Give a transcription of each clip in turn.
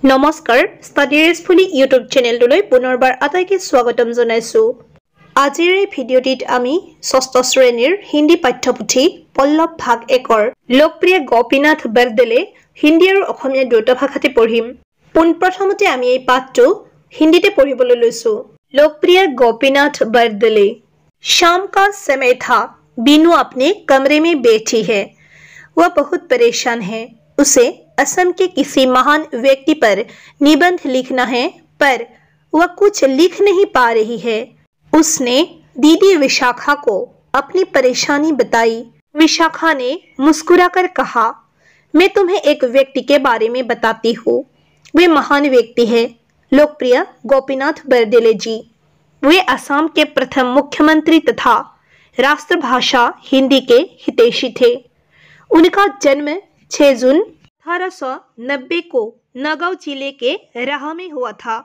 নমস্কাৰ ষ্টাডিৰেছফুলি ইউটিউব চেনেলটোলৈ পুনৰবাৰ আটাইকে স্বাগতম জনাইছো। আজিৰ এই ভিডিঅ'টিত আমি ষষ্ঠ শ্ৰেণীৰ হিন্দী পাঠ্যপুথি পল্লৱ ভাগ 1ৰ লোকপ্ৰিয় গোপীনাথ বৰদলে হিন্দী আৰু অসমীয়া দুটা ভাষাতে পঢ়িম। পোনপ্ৰথমতে আমি এই পাঠটো হিন্দীতে পঢ়িবলৈ লৈছো। लोकप्रिय गोपीनाथ बरदले। शाम का समय था। बीनू अपने कमरे में बैठी है। वह बहुत परेशान है। उसे असम के किसी महान व्यक्ति पर निबंध लिखना है, पर वह कुछ लिख नहीं पा रही है। उसने दीदी विशाखा को अपनी परेशानी बताई। विशाखा ने मुस्कुराकर कहा, मैं तुम्हें एक व्यक्ति के बारे में बताती हूँ। वे महान व्यक्ति है, लोकप्रिय गोपीनाथ बरदले जी। वे असम के प्रथम मुख्यमंत्री तथा राष्ट्रभाषा हिंदी के हितैषी थे। उनका जन्म 6 जून 1890 को नगांव जिले के राह में हुआ था।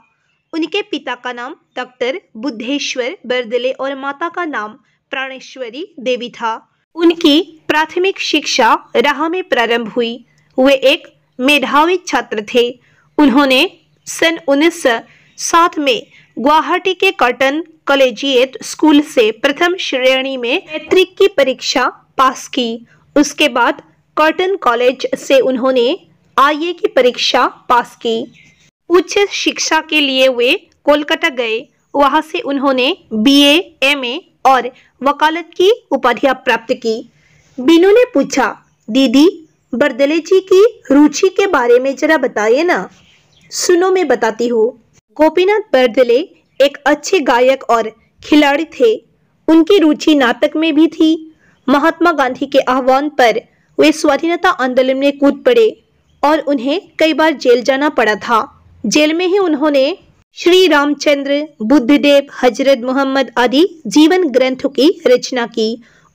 उनके पिता का नाम डॉक्टर बुद्धेश्वर बरदले और माता का नाम प्राणेश्वरी देवी था। उनकी प्राथमिक शिक्षा राह में प्रारंभ हुई। वे एक मेधावी छात्र थे। उन्होंने सन 1907 में गुवाहाटी के कॉटन कॉलेजिएट स्कूल से प्रथम श्रेणी में मैट्रिक की परीक्षा पास की। उसके बाद कॉटन कॉलेज से उन्होंने आईए की परीक्षा पास की। उच्च शिक्षा के लिए वे कोलकाता गए। वहां से उन्होंने बीए, एमए और वकालत की उपाधियां प्राप्त की। बीनू ने पूछा, दीदी बरदले जी की रुचि के बारे में जरा बताइए ना। सुनो, मैं बताती हूँ। गोपीनाथ बरदले एक अच्छे गायक और खिलाड़ी थे। उनकी रुचि नाटक में भी थी। महात्मा गांधी के आह्वान पर वे स्वाधीनता आंदोलन में कूद पड़े और उन्हें कई बार जेल जाना पड़ा था। जेल में ही उन्होंने श्री रामचंद्र, बुद्धदेव, हजरत मोहम्मद आदि जीवन ग्रंथों की रचना की।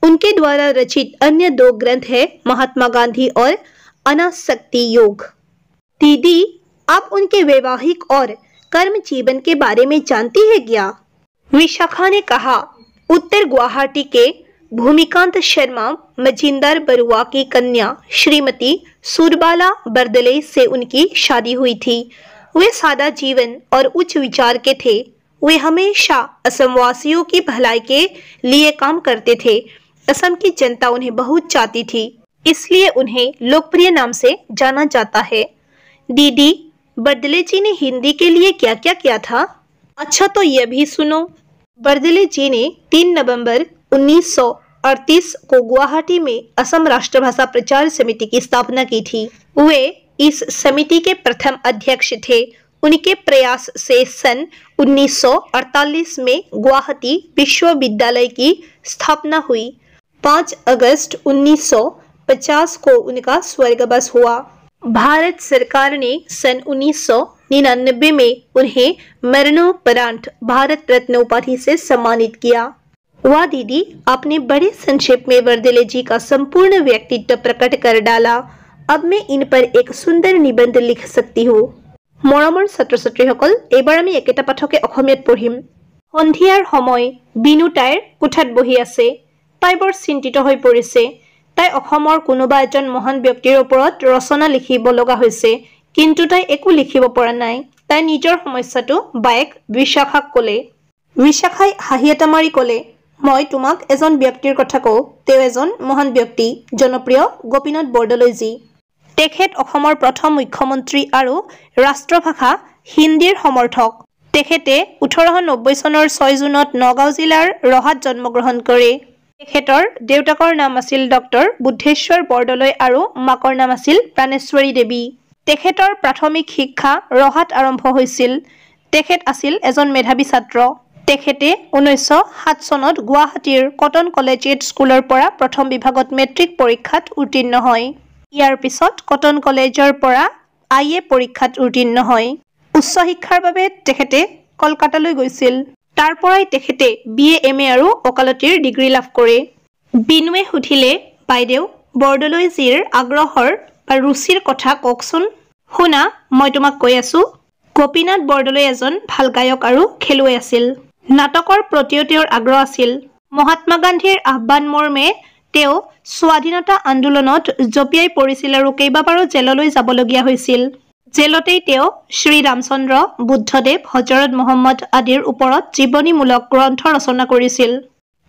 उनके द्वारा रचित अन्य 2 ग्रंथ है महात्मा गांधी और अनासक्ति योग। दीदी, आप उनके वैवाहिक और कर्म जीवन के बारे में जानती है क्या? विशाखा ने कहा, उत्तर गुवाहाटी के भूमिकांत शर्मा मजिंदर बरुआ की कन्या श्रीमती सुरबाला बरदले से उनकी शादी हुई थी। वे सादा जीवन और उच्च विचार के थे। वे हमेशा असम वासियों की भलाई के लिए काम करते थे। असम की जनता उन्हें बहुत चाहती थी, इसलिए उन्हें लोकप्रिय नाम से जाना जाता है। दीदी, बरदले जी ने हिंदी के लिए क्या क्या किया था? अच्छा, तो यह भी सुनो। बरदले जी ने 3 नवंबर 1938 को गुवाहाटी में असम राष्ट्रभाषा प्रचार समिति की स्थापना की थी। वे इस समिति के प्रथम अध्यक्ष थे। उनके प्रयास से सन 1948 में गुवाहाटी विश्वविद्यालय की स्थापना हुई। 5 अगस्त 1950 को उनका स्वर्गवास हुआ। भारत सरकार ने सन 1999 में उन्हें मरणोपरांत भारत रत्न उपाधि से सम्मानित किया। वाह दीदी, आपने बड़े संक्षेप में बरदले जी का संपूर्ण व्यक्तित्व प्रकट कर डाला। अब मैं इन पर एक सुंदर निबंध लिख सकती हूँ। মৰমৰ ছাত্ৰ-ছাত্ৰীসকল, এইবাৰ আমি একেটা পাঠকে অসমীয়াত পঢ়িম। সন্ধিয়াৰ সময়। বিনু তাইৰ কোঠাত বহি আছে। তাই বৰ চিন্তিত হৈ পৰিছে। তাই অসমৰ কোনোবা এজন মহান ব্যক্তিৰ ওপৰত ৰচনা লিখিব লগা হৈছে, কিন্তু তাই একো লিখিব পৰা নাই। তাই নিজৰ সমস্যাটো বায়েক বিশাখাক ক'লে। বিশাখাই হাঁহি এটা মাৰি ক'লে, মই তোমাক এজন ব্যক্তিৰ কথা কওঁ। তেওঁ এজন মহান ব্যক্তি, জনপ্ৰিয় গোপীনাথ বৰদলৈজী। তেখেত অসমৰ প্ৰথম মুখ্যমন্ত্ৰী আৰু ৰাষ্ট্ৰভাষা হিন্দীৰ সমৰ্থক। তেখেতে 1890 চনৰ 6 জুনত নগাঁও জিলাৰ ৰহাত জন্মগ্ৰহণ কৰে। তেখেতৰ দেউতাকৰ নাম আছিল ডক্টৰ বুদ্ধেশ্বৰ বৰদলৈ আৰু মাকৰ নাম আছিল প্ৰাণেশ্বৰী দেৱী। তেখেতৰ প্ৰাথমিক শিক্ষা ৰহাত আৰম্ভ হৈছিল। তেখেত আছিল এজন মেধাৱী ছাত্ৰ। তেখেতে 1907 চনত গুৱাহাটীৰ কটন কলেজিয়েট স্কুলৰ পৰা প্ৰথম বিভাগত মেট্ৰিক পৰীক্ষাত উত্তীৰ্ণ হয়। ইয়াৰ পিছত কটন কলেজৰ পৰা আইএ পৰীক্ষাত উত্তীৰ্ণ হয়। উচ্চ শিক্ষাৰ বাবে তেখেতে কলকাতালৈ গৈছিল। তাৰ পৰাই তেখেতে বিএ, এমএ আৰু ওকালতিৰ ডিগ্ৰী লাভ কৰে। বিনুৱে সুধিলে, বাইদেউ বৰদলৈজীৰ আগ্ৰহৰ বা ৰুচিৰ কথা কওকচোন। শুনা, মই তোমাক কৈ আছো। গোপীনাথ বৰদলৈ এজন ভাল গায়ক আৰু খেলুৱৈ আছিল। নাটকৰ প্ৰতিও তেওঁৰ আগ্ৰহ আছিল। মহাত্মা গান্ধীৰ আহ্বান মৰ্মে তেওঁ স্বাধীনতা আন্দোলনত জপিয়াই পৰিছিল আৰু কেইবাবাৰো জেললৈ যাবলগীয়া হৈছিল। জেলতেই তেওঁ শ্ৰী ৰামচন্দ্ৰ, বুদ্ধদেৱ, হজৰত মহম্মদ আদিৰ ওপৰত জীৱনীমূলক গ্ৰন্থ ৰচনা কৰিছিল।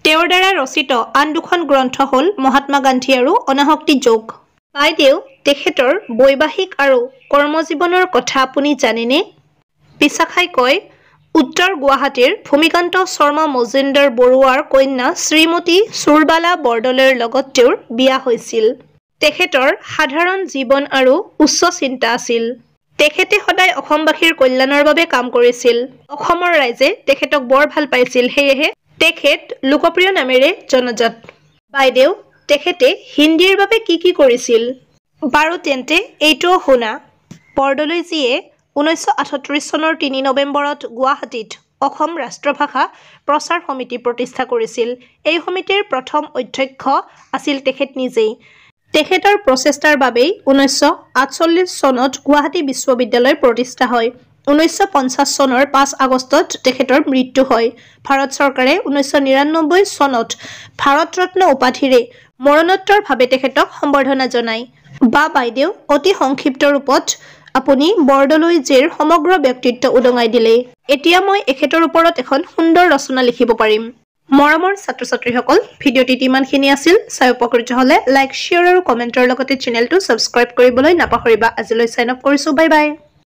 তেওঁৰ দ্বাৰা ৰচিত আন দুখন গ্ৰন্থ হ'ল মহাত্মা গান্ধী আৰু অনাসক্তি যোগ। বাইদেউ, তেখেতৰ বৈবাহিক আৰু কৰ্মজীৱনৰ কথা আপুনি জানেনে? বিশাখাই কয়, উত্তৰ গুৱাহাটীৰ ভূমিকান্ত শৰ্মা মজুমদাৰ বৰুৱাৰ কন্যা শ্ৰীমতী সুৰবালা বৰদলৈৰ লগত তেওঁৰ বিয়া হৈছিল। তেখেতৰ সাধাৰণ জীৱন আৰু উচ্চ চিন্তা আছিল। তেখেতে সদায় অসমবাসীৰ কল্যাণৰ বাবে কাম কৰিছিল। অসমৰ ৰাইজে তেখেতক বৰ ভাল পাইছিল, সেয়েহে তেখেত লোকপ্ৰিয় নামেৰে জনাজাত। বাইদেউ, তেখেতে হিন্দীৰ বাবে কি কি কৰিছিল? বাৰু তেন্তে এইটোও শুনা। বৰদলৈজীয়ে 1938 চনৰ 3 নৱেম্বৰত গুৱাহাটীত অসম ৰাষ্ট্ৰভাষা প্ৰচাৰ সমিতি প্ৰতিষ্ঠা কৰিছিল। এই সমিতিৰ প্ৰথম অধ্যক্ষ আছিল তেখেত নিজেই। তেখেতৰ প্ৰচেষ্টাৰ বাবেই 1948 চনত গুৱাহাটী বিশ্ববিদ্যালয় প্ৰতিষ্ঠা হয়। 1950 চনৰ 5 আগষ্টত তেখেতৰ মৃত্যু হয়। ভাৰত চৰকাৰে 1999 চনত ভাৰত ৰত্ন উপাধিৰে মৰণোত্তৰভাৱে তেখেতক সম্বৰ্ধনা জনায়। বাইদেউ, অতি সংক্ষিপ্ত ৰূপত আপুনি বৰদলৈজীৰ সমগ্ৰ ব্যক্তিত্ব উদঙাই দিলে। এতিয়া মই এখেতৰ ওপৰত এখন সুন্দৰ ৰচনা লিখিব পাৰিম। মৰমৰ ছাত্ৰ-ছাত্ৰীসকল, ভিডিঅ'টিত ইমানখিনি আছিল। চাই উপকৃত হ'লে লাইক, শ্বেয়াৰ আৰু কমেণ্টৰ লগতে চেনেলটো ছাবস্ক্ৰাইব কৰিবলৈ নাপাহৰিবা। আজিলৈ ছাইন অফ কৰিছোঁ। Bye bye.